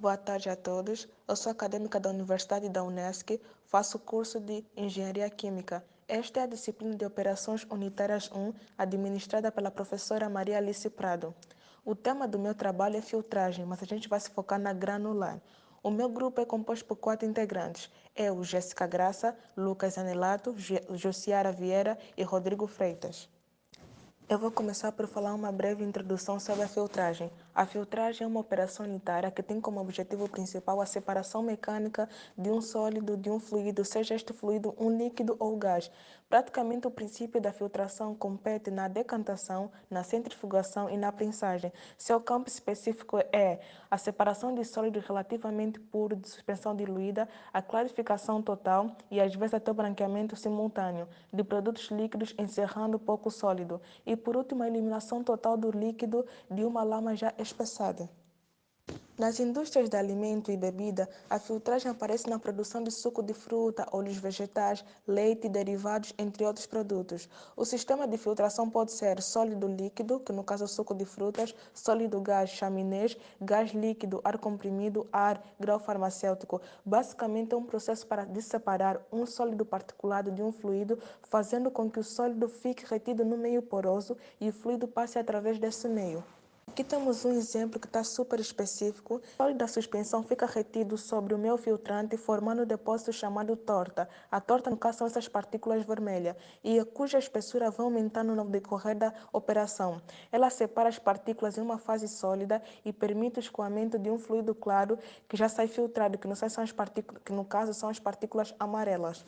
Boa tarde a todos. Eu sou acadêmica da Universidade da Unesc, faço o curso de Engenharia Química. Esta é a disciplina de Operações Unitárias 1, administrada pela professora Maria Alice Prado. O tema do meu trabalho é filtragem, mas a gente vai se focar na granular. O meu grupo é composto por 4 integrantes. Eu, Jéssica Graça, Lucas Anelato, Josiara Vieira e Rodrigo Freitas. Eu vou começar por falar uma breve introdução sobre a filtragem. A filtragem é uma operação unitária que tem como objetivo principal a separação mecânica de um sólido de um fluido, seja este fluido um líquido ou gás. Praticamente o princípio da filtração compete na decantação, na centrifugação e na prensagem. Seu campo específico é a separação de sólidos relativamente puros de suspensão diluída, a clarificação total e às vezes até o branqueamento simultâneo de produtos líquidos encerrando pouco sólido e por último, a eliminação total do líquido de uma lama já espessada. Nas indústrias de alimento e bebida, a filtragem aparece na produção de suco de fruta, óleos vegetais, leite e derivados, entre outros produtos. O sistema de filtração pode ser sólido líquido, que no caso é o suco de frutas, sólido gás, chaminés, gás líquido, ar comprimido, ar, grau farmacêutico. Basicamente é um processo de separar um sólido particulado de um fluido, fazendo com que o sólido fique retido no meio poroso e o fluido passe através desse meio. Aqui temos um exemplo que está super específico. O sólido da suspensão fica retido sobre o meu filtrante, formando um depósito chamado torta. A torta, no caso, são essas partículas vermelhas, e cuja espessura vai aumentando no decorrer da operação. Ela separa as partículas em uma fase sólida e permite o escoamento de um fluido claro que já sai filtrado, que no caso são as partículas amarelas.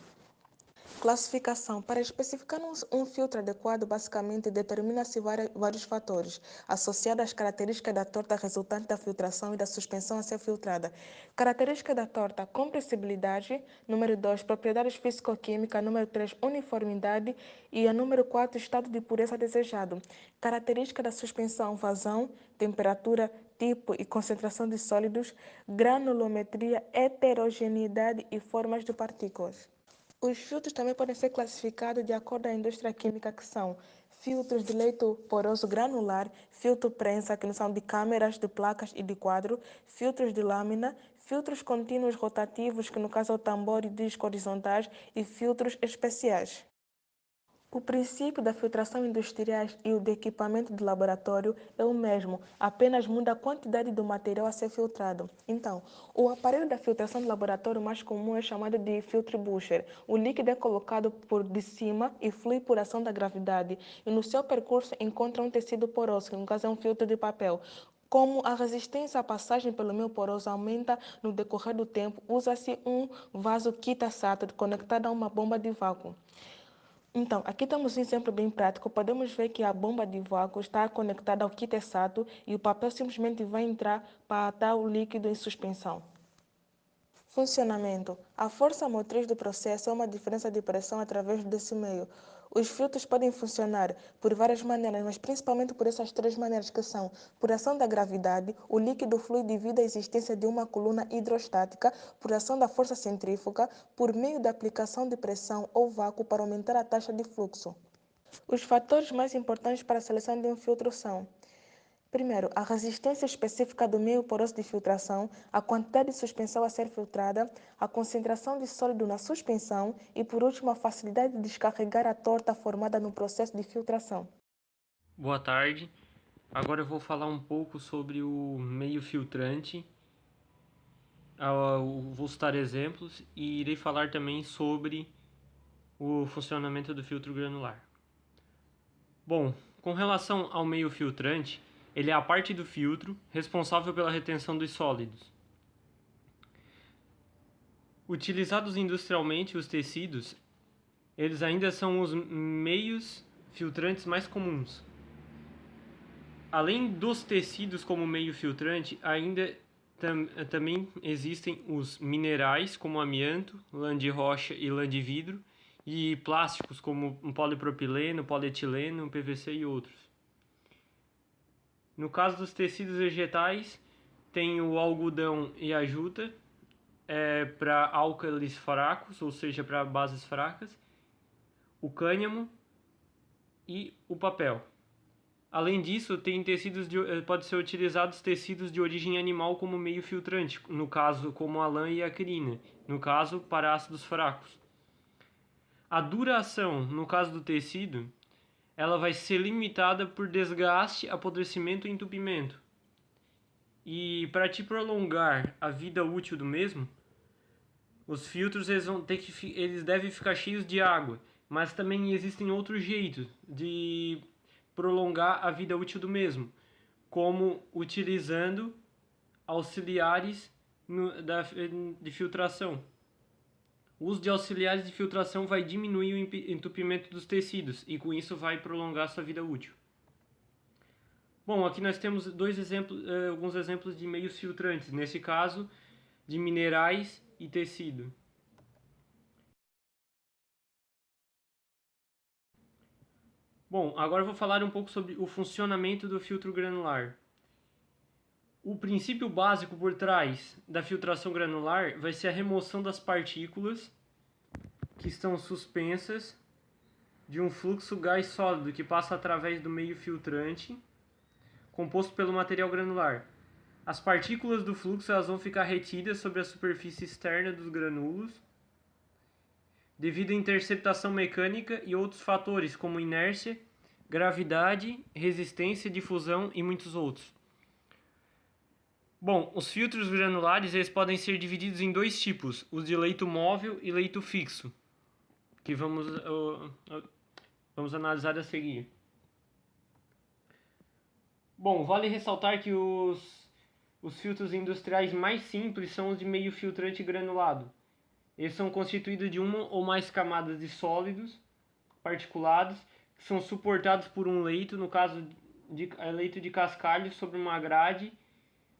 Classificação. Para especificar um filtro adequado, basicamente determina-se vários fatores, associados às características da torta resultante da filtração e da suspensão a ser filtrada. Características da torta: compressibilidade. Número 2, propriedades físico-químicas. Número 3, uniformidade. E a número 4, estado de pureza desejado. Característica da suspensão: vazão, temperatura, tipo e concentração de sólidos, granulometria, heterogeneidade e formas de partículas. Os filtros também podem ser classificados de acordo com a indústria química, que são filtros de leito poroso granular, filtro prensa, que são de câmeras, de placas e de quadro, filtros de lâmina, filtros contínuos rotativos, que no caso é o tambor e disco horizontais, e filtros especiais. O princípio da filtração industrial e o de equipamento de laboratório é o mesmo, apenas muda a quantidade do material a ser filtrado. Então, o aparelho da filtração de laboratório mais comum é chamado de filtro-busher. O líquido é colocado por de cima e flui por ação da gravidade, e no seu percurso encontra um tecido poroso, que no caso é um filtro de papel. Como a resistência à passagem pelo meio poroso aumenta no decorrer do tempo, usa-se um vaso Kita-Sato conectado a uma bomba de vácuo. Então, aqui temos um exemplo bem prático. Podemos ver que a bomba de vácuo está conectada ao kit exato e o papel simplesmente vai entrar para dar o líquido em suspensão. Funcionamento. A força motriz do processo é uma diferença de pressão através desse meio. Os filtros podem funcionar por várias maneiras, mas principalmente por essas 3 maneiras, que são: por ação da gravidade, o líquido flui devido à existência de uma coluna hidrostática; por ação da força centrífuga; por meio da aplicação de pressão ou vácuo para aumentar a taxa de fluxo. Os fatores mais importantes para a seleção de um filtro são: primeiro, a resistência específica do meio poroso de filtração, a quantidade de suspensão a ser filtrada, a concentração de sólido na suspensão e, por último, a facilidade de descarregar a torta formada no processo de filtração. Boa tarde. Agora eu vou falar um pouco sobre o meio filtrante. Vou citar exemplos e irei falar também sobre o funcionamento do filtro granular. Bom, com relação ao meio filtrante, ele é a parte do filtro responsável pela retenção dos sólidos. Utilizados industrialmente, os tecidos, eles ainda são os meios filtrantes mais comuns. Além dos tecidos como meio filtrante, ainda também existem os minerais como amianto, lã de rocha e lã de vidro, e plásticos como polipropileno, polietileno, PVC e outros. No caso dos tecidos vegetais, tem o algodão e a juta, para álcalis fracos, ou seja, para bases fracas, o cânhamo e o papel. Além disso, pode ser utilizados tecidos de origem animal como meio filtrante, no caso como a lã e a crina, no caso para ácidos fracos. A duração, no caso do tecido, ela vai ser limitada por desgaste, apodrecimento e entupimento. E para te prolongar a vida útil do mesmo, os filtros eles devem ficar cheios de água, mas também existem outros jeitos de prolongar a vida útil do mesmo, como utilizando auxiliares de filtração. O uso de auxiliares de filtração vai diminuir o entupimento dos tecidos e com isso vai prolongar sua vida útil. Bom, aqui nós temos alguns exemplos de meios filtrantes, nesse caso de minerais e tecido. Bom, agora eu vou falar um pouco sobre o funcionamento do filtro granular. O princípio básico por trás da filtração granular vai ser a remoção das partículas que estão suspensas de um fluxo gás sólido que passa através do meio filtrante composto pelo material granular. As partículas do fluxo elas vão ficar retidas sobre a superfície externa dos grânulos devido à interceptação mecânica e outros fatores como inércia, gravidade, resistência, difusão e muitos outros. Bom, os filtros granulares eles podem ser divididos em dois tipos, os de leito móvel e leito fixo, que vamos analisar a seguir. Bom, vale ressaltar que os filtros industriais mais simples são os de meio filtrante granulado. Eles são constituídos de uma ou mais camadas de sólidos particulados que são suportados por um leito, no caso de leito de cascalho, sobre uma grade,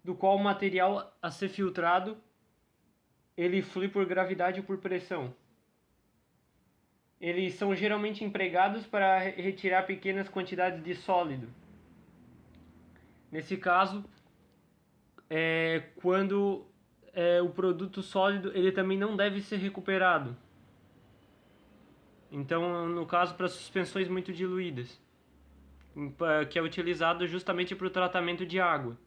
do qual o material a ser filtrado ele flui por gravidade ou por pressão. Eles são geralmente empregados para retirar pequenas quantidades de sólido. Nesse caso, quando o produto sólido ele também não deve ser recuperado. Então, no caso, para suspensões muito diluídas, que é utilizado justamente para o tratamento de água.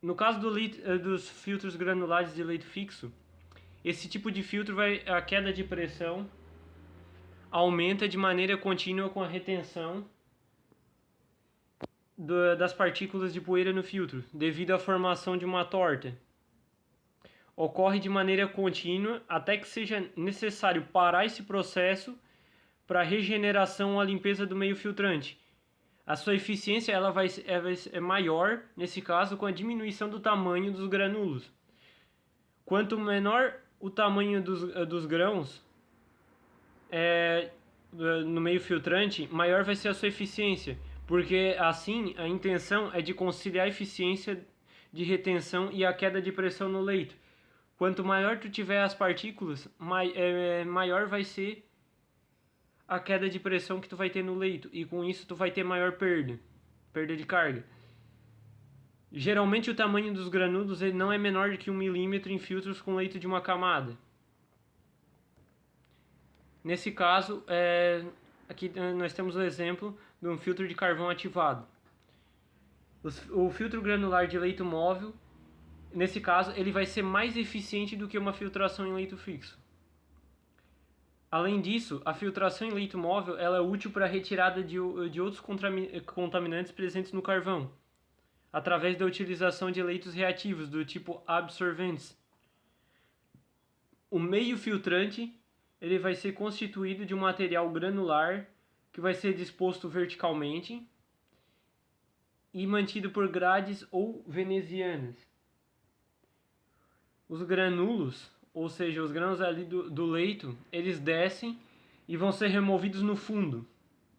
No caso dos filtros granulares de leito fixo, esse tipo de filtro a queda de pressão aumenta de maneira contínua com a retenção das partículas de poeira no filtro, devido à formação de uma torta. Ocorre de maneira contínua até que seja necessário parar esse processo para a regeneração ou a limpeza do meio filtrante. A sua eficiência é maior, nesse caso, com a diminuição do tamanho dos grânulos. Quanto menor o tamanho dos grãos no meio filtrante, maior vai ser a sua eficiência, porque assim a intenção é de conciliar a eficiência de retenção e a queda de pressão no leito. Quanto maior tu tiver as partículas, maior vai ser a queda de pressão que tu vai ter no leito, e com isso tu vai ter maior perda de carga. Geralmente o tamanho dos granulos ele não é menor do que 1 milímetro em filtros com leito de uma camada. Nesse caso, aqui nós temos o exemplo de um filtro de carvão ativado. O filtro granular de leito móvel, nesse caso, ele vai ser mais eficiente do que uma filtração em leito fixo. Além disso, a filtração em leito móvel ela é útil para a retirada de outros contaminantes presentes no carvão, através da utilização de leitos reativos do tipo absorventes. O meio filtrante ele vai ser constituído de um material granular que vai ser disposto verticalmente e mantido por grades ou venezianas. Os granulos, ou seja, os grãos ali do leito, eles descem e vão ser removidos no fundo,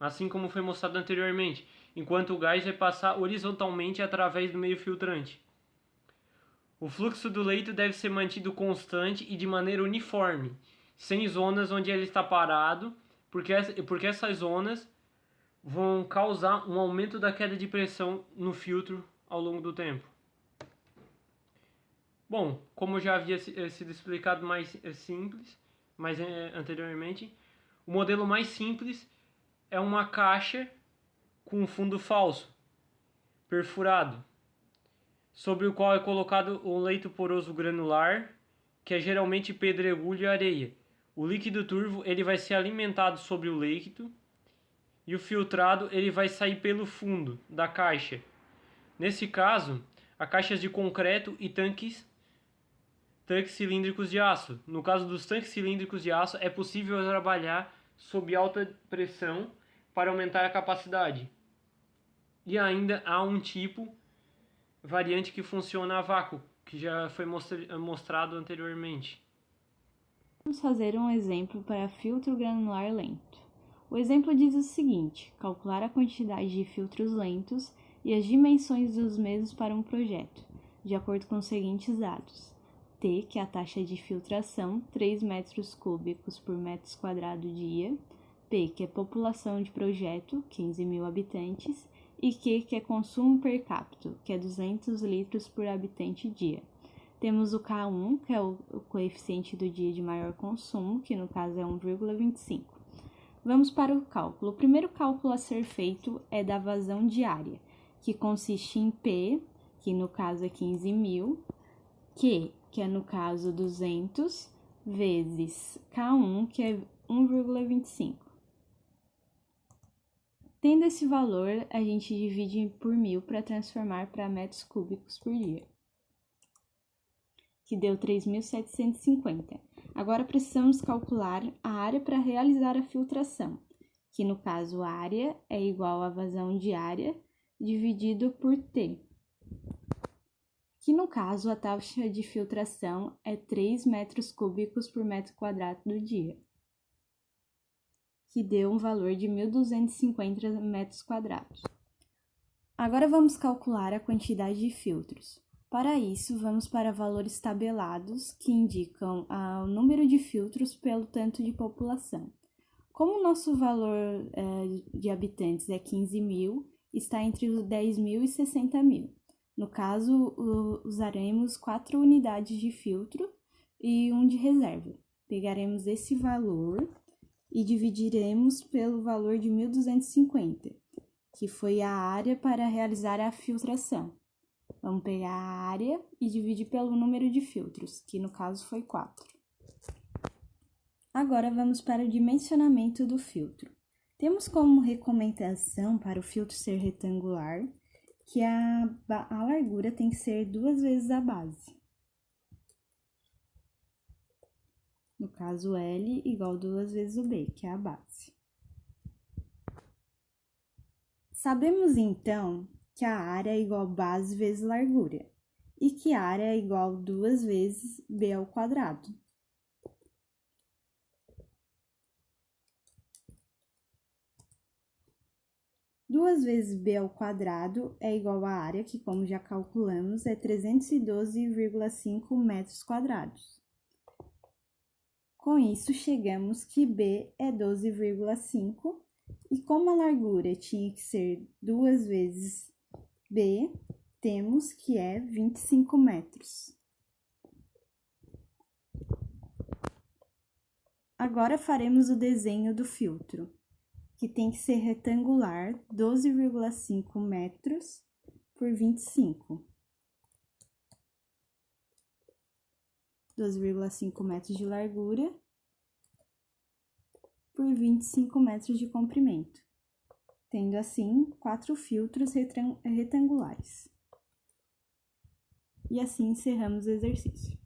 assim como foi mostrado anteriormente, enquanto o gás vai passar horizontalmente através do meio filtrante. O fluxo do leito deve ser mantido constante e de maneira uniforme, sem zonas onde ele está parado, porque essas zonas vão causar um aumento da queda de pressão no filtro ao longo do tempo. Bom, como já havia sido explicado anteriormente, o modelo mais simples é uma caixa com um fundo falso, perfurado, sobre o qual é colocado um leito poroso granular, que é geralmente pedregulho e areia. O líquido turvo ele vai ser alimentado sobre o leito e o filtrado ele vai sair pelo fundo da caixa. Nesse caso, há caixas de concreto e tanques cilíndricos de aço. No caso dos tanques cilíndricos de aço, é possível trabalhar sob alta pressão para aumentar a capacidade. E ainda há um tipo variante que funciona a vácuo, que já foi mostrado anteriormente. Vamos fazer um exemplo para filtro granular lento. O exemplo diz o seguinte: calcular a quantidade de filtros lentos e as dimensões dos mesmos para um projeto, de acordo com os seguintes dados. T, que é a taxa de filtração, 3 metros cúbicos por metro quadrado dia. P, que é população de projeto, 15.000 habitantes. E Q, que é consumo per capita, que é 200 litros por habitante dia. Temos o K1, que é o coeficiente do dia de maior consumo, que no caso é 1,25. Vamos para o cálculo. O primeiro cálculo a ser feito é da vazão diária, que consiste em P, que no caso é 15.000, Q, que é no caso 200, vezes K1, que é 1,25. Tendo esse valor, a gente divide por 1.000 para transformar para metros cúbicos por dia, que deu 3.750. Agora precisamos calcular a área para realizar a filtração, que no caso a área é igual à vazão diária dividido por T, que no caso a taxa de filtração é 3 metros cúbicos por metro quadrado do dia, que deu um valor de 1.250 metros quadrados. Agora vamos calcular a quantidade de filtros. Para isso, vamos para valores tabelados que indicam o número de filtros pelo tanto de população. Como o nosso valor de habitantes é 15.000, está entre os 10.000 e 60.000. No caso, usaremos 4 unidades de filtro e 1 de reserva. Pegaremos esse valor e dividiremos pelo valor de 1.250, que foi a área para realizar a filtração. Vamos pegar a área e dividir pelo número de filtros, que no caso foi 4. Agora vamos para o dimensionamento do filtro. Temos como recomendação para o filtro ser retangular que a largura tem que ser 2 vezes a base. No caso, L igual 2 vezes o B, que é a base. Sabemos então que a área é igual a base vezes largura e que a área é igual a 2 vezes B ao quadrado. Duas vezes B ao quadrado é igual à área, que como já calculamos, é 312,5 metros quadrados. Com isso, chegamos que B é 12,5 e como a largura tinha que ser 2 vezes B, temos que é 25 metros. Agora faremos o desenho do filtro, que tem que ser retangular, 12,5 metros por 25. 12,5 metros de largura por 25 metros de comprimento, tendo assim 4 filtros retangulares. E assim encerramos o exercício.